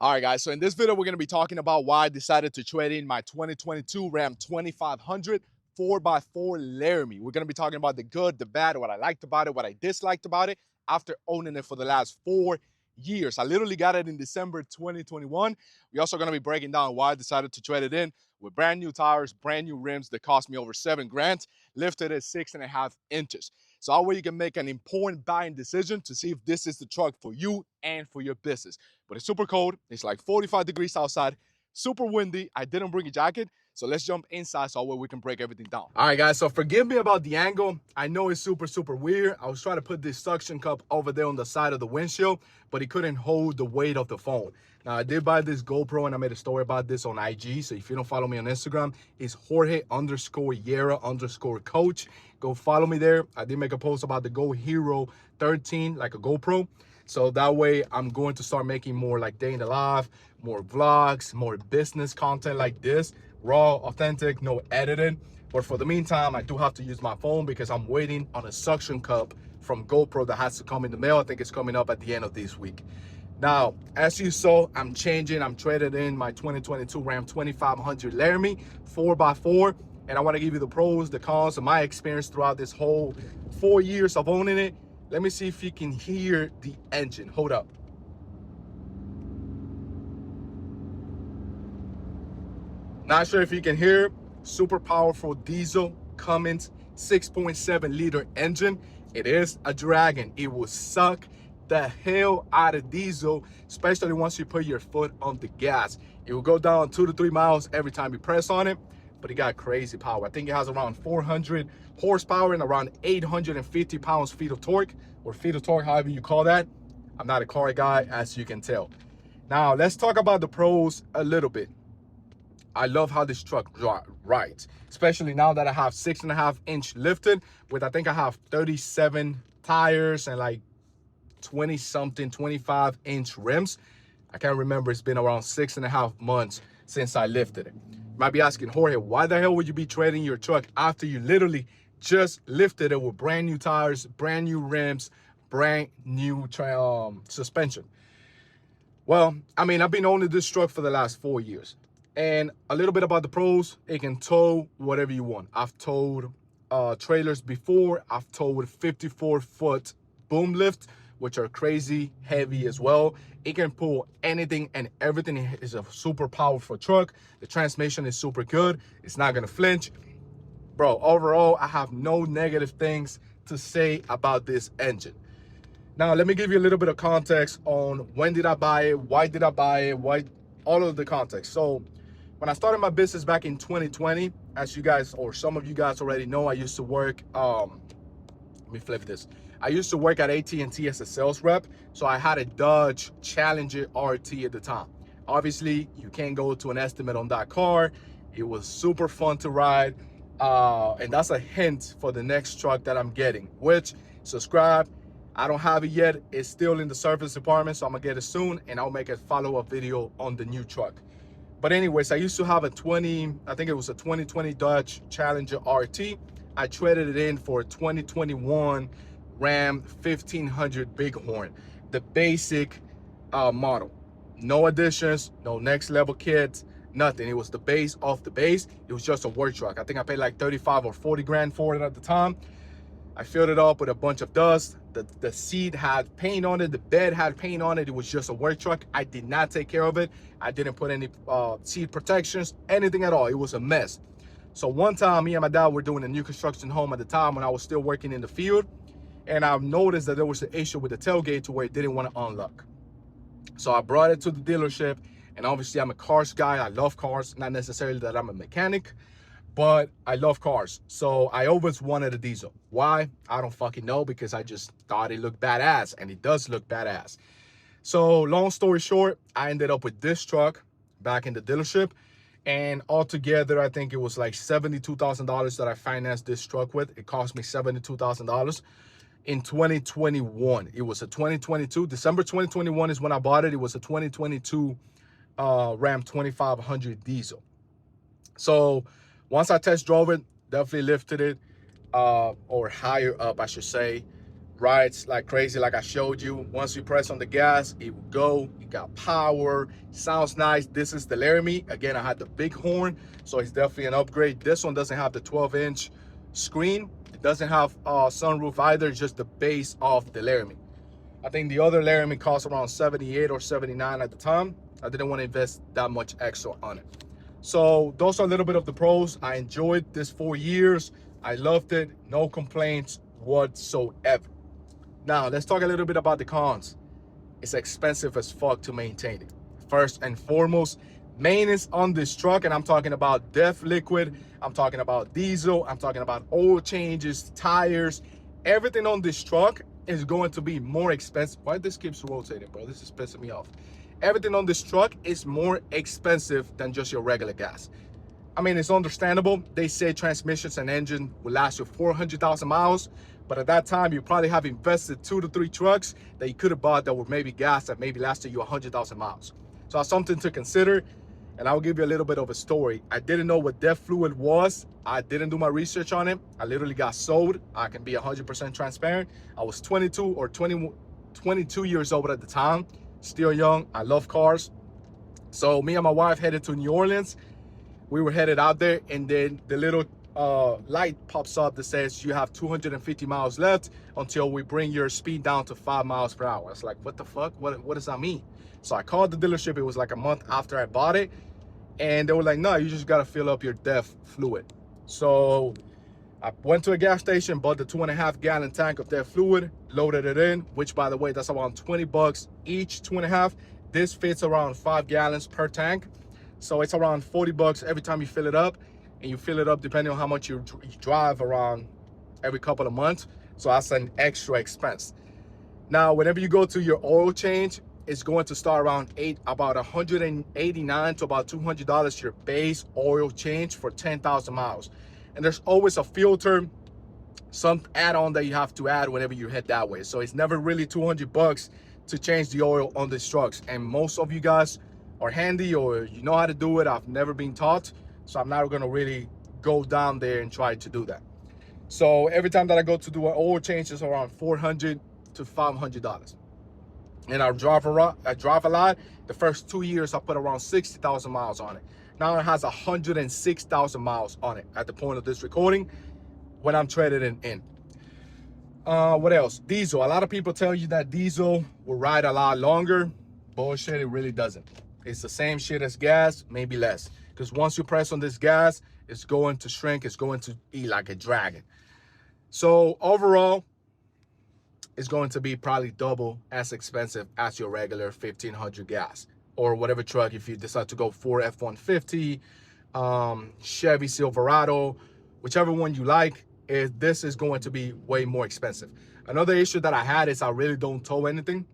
All right, guys. So in this video, we're going to be talking about why I decided to trade in my 2022 Ram 2500 4x4 Laramie. We're going to be talking about the good, the bad, what I liked about it, what I disliked about it after owning it for the last 4 years. I literally got it in December 2021. We're also going to be breaking down why I decided to trade it in with brand new tires, brand new rims that cost me over 7 grand, lifted at 6.5 inches. So that way you can make an important buying decision to see if this is the truck for you and for your business. But it's super cold. It's like 45 degrees outside, super windy. I didn't bring a jacket. So let's jump inside so we can break everything down. All right, guys. So forgive me about the angle. I know it's super weird. I was trying to put this suction cup over there on the side of the windshield, but it couldn't hold the weight of the phone. Now, I did buy this GoPro, and I made a story about this on IG. So if you don't follow me on Instagram, it's Jorge_Yera_coach. Go follow me there. I did make a post about the Go Hero 13, like a GoPro. So that way I'm going to start making more like day in the life, more vlogs, more business content like this, raw, authentic, no editing. But for the meantime, I do have to use my phone because I'm waiting on a suction cup from GoPro that has to come in the mail. I think it's coming up at the end of this week. Now, as you saw, I'm trading in my 2022 Ram 2500 Laramie 4x4. And I want to give you the pros, the cons, and my experience throughout this whole 4 years of owning it. Let me see if you can hear the engine. Hold up. Not sure if you can hear. Super powerful diesel Cummins 6.7 liter engine. It is a dragon. It will suck the hell out of diesel, especially once you put your foot on the gas. It will go down 2 to 3 miles every time you press on it, but it got crazy power. I think it has around 400 horsepower and around 850 pounds-feet of torque, or feet of torque, however you call that. I'm not a car guy, as you can tell. Now, let's talk about the pros a little bit. I love how this truck rides, especially now that I have 6.5-inch lifted with, I think I have 37 tires and like 20-something, 25-inch rims. I can't remember. It's been around 6.5 months since I lifted it. You might be asking, Jorge, why the hell would you be trading your truck after you literally just lifted it with brand new tires, brand new rims, brand new suspension? Well, I mean, I've been owning this truck for the last 4 years. And a little bit about the pros: it can tow whatever you want. I've towed trailers before. I've towed 54-foot boom lift, which are crazy heavy as well. It can pull anything and everything. It is a super powerful truck. The transmission is super good. It's not gonna flinch. Bro, overall, I have no negative things to say about this engine. Now, let me give you a little bit of context on when did I buy it, why did I buy it, why, all of the context. So when I started my business back in 2020, as you guys, or some of you guys already know, I used to work, let me flip this. I used to work at AT&T as a sales rep. So I had a Dodge Challenger RT at the time. Obviously, you can't go to an estimate on that car. It was super fun to ride. And that's a hint for the next truck that I'm getting, which, subscribe. I don't have it yet. It's still in the service department, so I'm gonna get it soon, and I'll make a follow-up video on the new truck. But anyways, I used to have a 2020 Dodge Challenger RT. I traded it in for a 2021 Ram 1500 Bighorn, the basic model. No additions, no next level kits, nothing. It was the base off the base. It was just a work truck. I think I paid like 35 or 40 grand for it at the time. I filled it up with a bunch of dust. The seat had paint on it. The bed had paint on it. It was just a work truck. I did not take care of it. I didn't put any seat protections, anything at all. It was a mess. So one time, me and my dad were doing a new construction home at the time when I was still working in the field. And I noticed that there was an issue with the tailgate to where it didn't want to unlock. So I brought it to the dealership. And obviously, I'm a cars guy. I love cars. Not necessarily that I'm a mechanic, but I love cars. So I always wanted a diesel. Why? I don't fucking know, because I just thought it looked badass, and it does look badass. So long story short, I ended up with this truck back in the dealership, and altogether, I think it was like $72,000 that I financed this truck with. It cost me $72,000 in 2021. It was a 2022, December 2021 is when I bought it. It was a 2022 Ram 2500 diesel. So once I test drove it, definitely lifted it, or higher up, I should say. rides like crazy, like I showed you. Once you press on the gas, it will go. It got power, sounds nice. This is the Laramie. Again, I had the big horn, so it's definitely an upgrade. This one doesn't have the 12-inch screen. It doesn't have sunroof either, just the base of the Laramie. I think the other Laramie cost around 78 or 79 at the time. I didn't want to invest that much extra on it. So those are a little bit of the pros. I enjoyed this 4 years. I loved it. No complaints whatsoever. Now, let's talk a little bit about the cons. It's expensive as fuck to maintain it. First and foremost, maintenance on this truck, and I'm talking about DEF liquid, I'm talking about diesel, I'm talking about oil changes, tires, everything on this truck is going to be more expensive. Why this keeps rotating, bro? This is pissing me off. Everything on this truck is more expensive than just your regular gas. I mean, it's understandable. They say transmissions and engine will last you 400,000 miles, but at that time, you probably have invested 2 to 3 trucks that you could have bought that were maybe gas that maybe lasted you 100,000 miles. So that's something to consider. And I'll give you a little bit of a story. I didn't know what DEF fluid was. I didn't do my research on it. I literally got sold. I can be 100% transparent. I was 22 or 22 years old at the time. Still young. I love cars. So me and my wife headed to New Orleans. We were headed out there, and then the little light pops up that says you have 250 miles left until we bring your speed down to 5 miles per hour. It's like, what the fuck? What does that mean? So I called the dealership. It was like a month after I bought it. And they were like, no, you just got to fill up your DEF fluid. So I went to a gas station, bought the 2.5 gallon tank of DEF fluid, loaded it in, which, by the way, that's around 20 bucks each, 2.5. This fits around 5 gallons per tank. So it's around 40 bucks every time you fill it up. And you fill it up depending on how much you drive around every couple of months. So that's an extra expense. Now, whenever you go to your oil change, it's going to start around about $189 to about $200 your base oil change for 10,000 miles. And there's always a filter, some add-on that you have to add whenever you head that way. So it's never really 200 bucks to change the oil on these trucks. And most of you guys are handy or you know how to do it. I've never been taught, so I'm not going to really go down there and try to do that. So every time that I go to do an oil change, it's around $400 to $500. And I drive a lot. The first 2 years, I put around 60,000 miles on it. Now it has 106,000 miles on it at the point of this recording when I'm trading in. What else? Diesel. A lot of people tell you that diesel will ride a lot longer. Bullshit, it really doesn't. It's the same shit as gas, maybe less. Because once you press on this gas, it's going to shrink. It's going to eat like a dragon. So overall, it's going to be probably double as expensive as your regular 1500 gas or whatever truck. If you decide to go for F-150, Chevy Silverado, whichever one you like, this is going to be way more expensive. Another issue that I had is I really don't tow anything.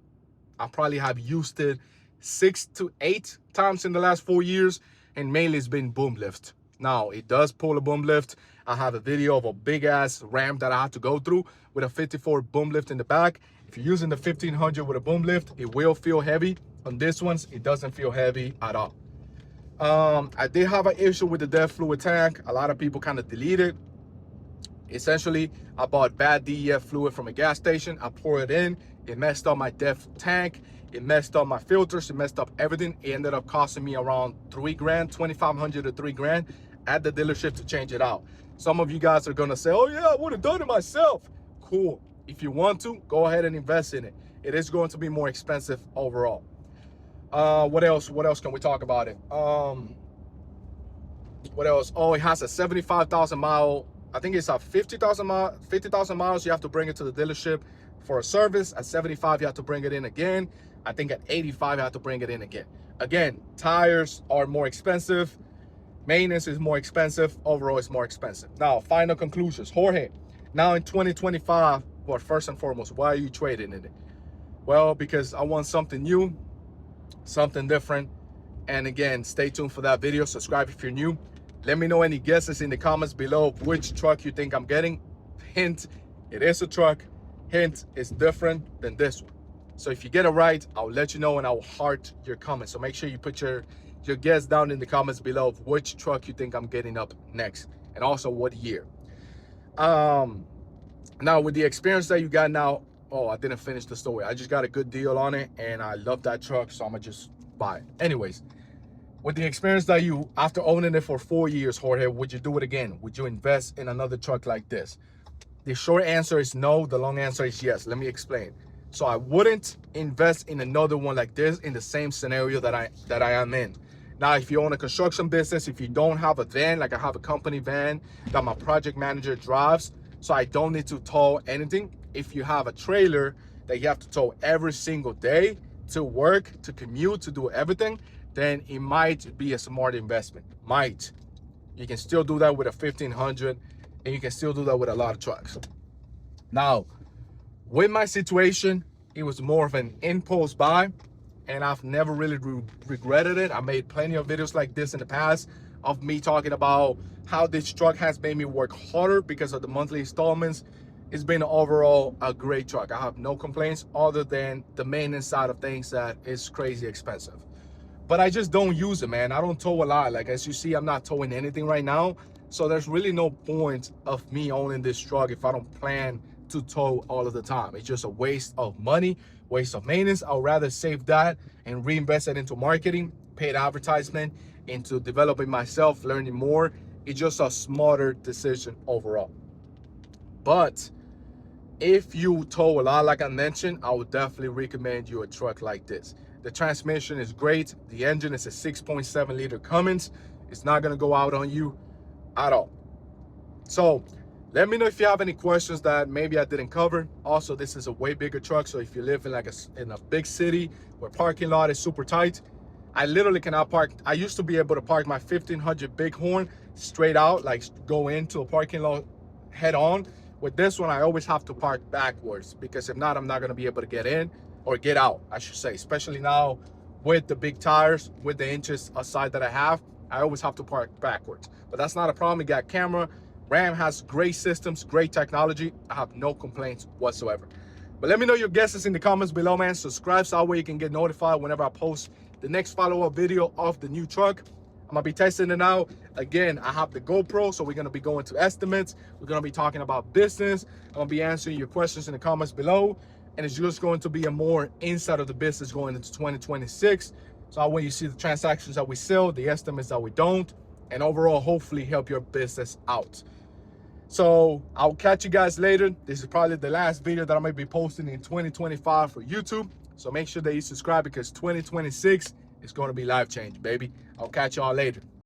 I probably have used it 6 to 8 times in the last 4 years, and mainly it's been boom lift. Now, it does pull a boom lift. I have a video of a big ass ramp that I had to go through with a 54 boom lift in the back. If you're using the 1500 with a boom lift, it will feel heavy. On this ones, it doesn't feel heavy at all. I did have an issue with the DEF fluid tank. A lot of people kind of delete it. Essentially, I bought bad DEF fluid from a gas station. I poured it in. It messed up my DEF tank. It messed up my filters. It messed up everything. It ended up costing me around $3 grand, $2,500 to $3 grand at the dealership to change it out. Some of you guys are gonna say, oh yeah, I would have done it myself. Cool. If you want to, go ahead and invest in it. It is going to be more expensive overall. What else? What else can we talk about it? What else? Oh, it has a 75,000 mile. I think it's a 50,000 miles. You have to bring it to the dealership for a service. At 75, you have to bring it in again. I think at 85, you have to bring it in again. Again, tires are more expensive. Maintenance is more expensive. Overall, it's more expensive. Now, final conclusions. Jorge, now in 2025, well, first and foremost, why are you trading in it? Well, because I want something new, something different. And again, stay tuned for that video. Subscribe if you're new. Let me know any guesses in the comments below of which truck you think I'm getting. Hint, it is a truck. Hint, it's different than this one. So if you get it right, I'll let you know and I'll heart your comment. So make sure you put your guess down in the comments below of which truck you think I'm getting up next, and also what year. Now with the experience that you got now, oh, I didn't finish the story. I just got a good deal on it and I love that truck, so I'm gonna just buy it. Anyways, with the experience that you, after owning it for 4 years, Jorge, would you do it again? Would you invest in another truck like this? The short answer is no. The long answer is yes. Let me explain. So I wouldn't invest in another one like this in the same scenario that I am in. Now, if you own a construction business, if you don't have a van, like I have a company van that my project manager drives, so I don't need to tow anything. If you have a trailer that you have to tow every single day to work, to commute, to do everything, then it might be a smart investment. Might. You can still do that with a 1500, and you can still do that with a lot of trucks. Now, with my situation, it was more of an impulse buy, and I've never really regretted it. I made plenty of videos like this in the past of me talking about how this truck has made me work harder because of the monthly installments. It's been overall a great truck. I have no complaints other than the maintenance side of things that is crazy expensive. But I just don't use it, man. I don't tow a lot. Like, as you see, I'm not towing anything right now. So there's really no point of me owning this truck if I don't plan to tow all of the time. It's just a waste of money, waste of maintenance. I'd rather save that and reinvest it into marketing, paid advertisement, into developing myself, learning more. It's just a smarter decision overall. But if you tow a lot, like I mentioned, I would definitely recommend you a truck like this. The transmission is great. The engine is a 6.7 liter Cummins. It's not gonna go out on you at all. So let me know if you have any questions that maybe I didn't cover. Also, this is a way bigger truck, so if you live in like in a big city where parking lot is super tight, I literally cannot park. I used to be able to park my 1500 Bighorn straight out, like go into a parking lot head on. With this one, I always have to park backwards because if not, I'm not gonna be able to get in or get out, I should say, especially now with the big tires, with the inches aside that I have, I always have to park backwards. But that's not a problem. You got camera. Ram has great systems, great technology. I have no complaints whatsoever. But let me know your guesses in the comments below, man. Subscribe so that way you can get notified whenever I post the next follow-up video of the new truck. I'm gonna be testing it out. Again, I have the GoPro, so we're gonna be going to estimates. We're gonna be talking about business. I'm gonna be answering your questions in the comments below. And it's just going to be a more inside of the business going into 2026. So when you see the transactions that we sell, the estimates that we don't, and overall, hopefully help your business out. So I'll catch you guys later. This is probably the last video that I might be posting in 2025 for YouTube. So make sure that you subscribe because 2026 is going to be life changing, baby. I'll catch y'all later.